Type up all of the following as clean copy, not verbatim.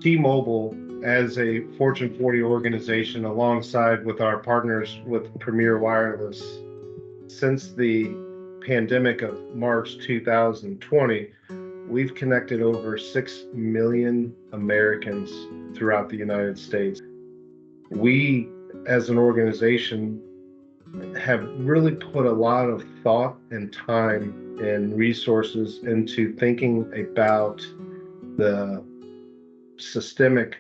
T-Mobile, as a Fortune 40 organization, alongside with our partners with Premier Wireless, since the pandemic of March 2020, we've connected over 6 million Americans throughout the United States. We, as an organization, have really put a lot of thought and time and resources into thinking about the systemic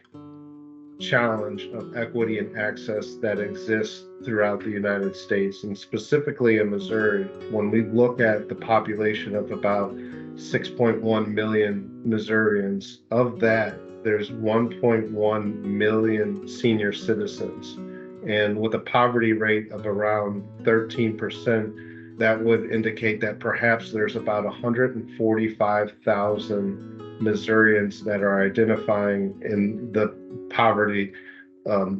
challenge of equity and access that exists throughout the United States, and specifically in Missouri. When we look at the population of about 6.1 million Missourians, of that, there's 1.1 million senior citizens. And with a poverty rate of around 13%, that would indicate that perhaps there's about 145,000 Missourians that are identifying in the poverty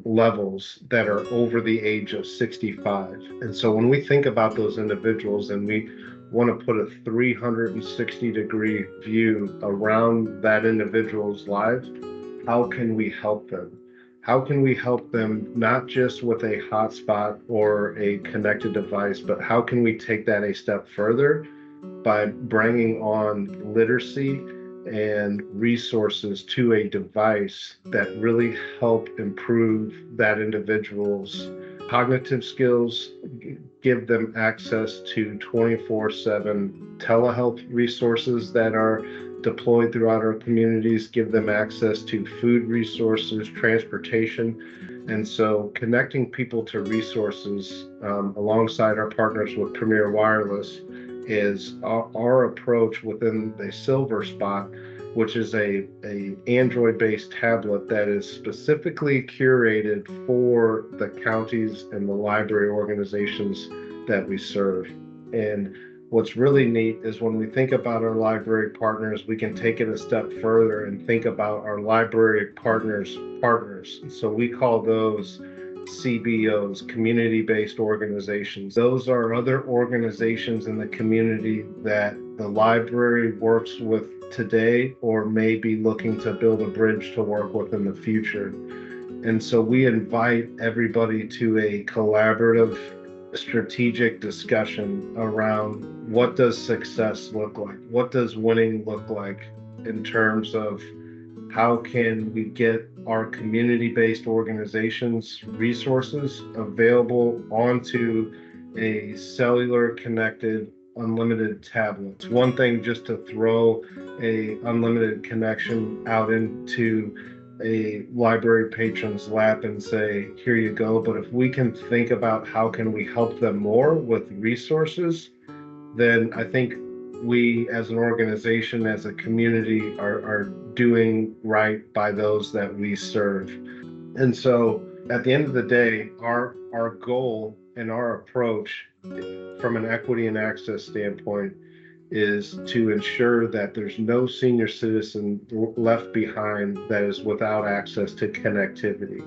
levels that are over the age of 65. And so when we think about those individuals and we want to put a 360-degree view around that individual's life, how can we help them? How can we help them not just with a hotspot or a connected device, but how can we take that a step further by bringing on literacy and resources to a device that really help improve that individual's cognitive skills, give them access to 24/7 telehealth resources that are deployed throughout our communities, give them access to food resources, transportation. And so connecting people to resources alongside our partners with Premier Wireless is our approach within the SilverSpot, which is a Android-based tablet that is specifically curated for the counties and the library organizations that we serve. And what's really neat is when we think about our library partners, we can take it a step further and think about our library partners. So we call those CBOs, community-based organizations. Those are other organizations in the community that the library works with today or may be looking to build a bridge to work with in the future. And so we invite everybody to a collaborative, strategic discussion around what does success look like? What does winning look like in terms of how can we get our community-based organizations resources available onto a cellular connected unlimited tablet. It's one thing just to throw a unlimited connection out into a library patron's lap and say, here you go. But if we can think about how can we help them more with resources, then I think we as an organization, as a community, are doing right by those that we serve. And so at the end of the day, our goal and our approach from an equity and access standpoint is to ensure that there's no senior citizen left behind that is without access to connectivity.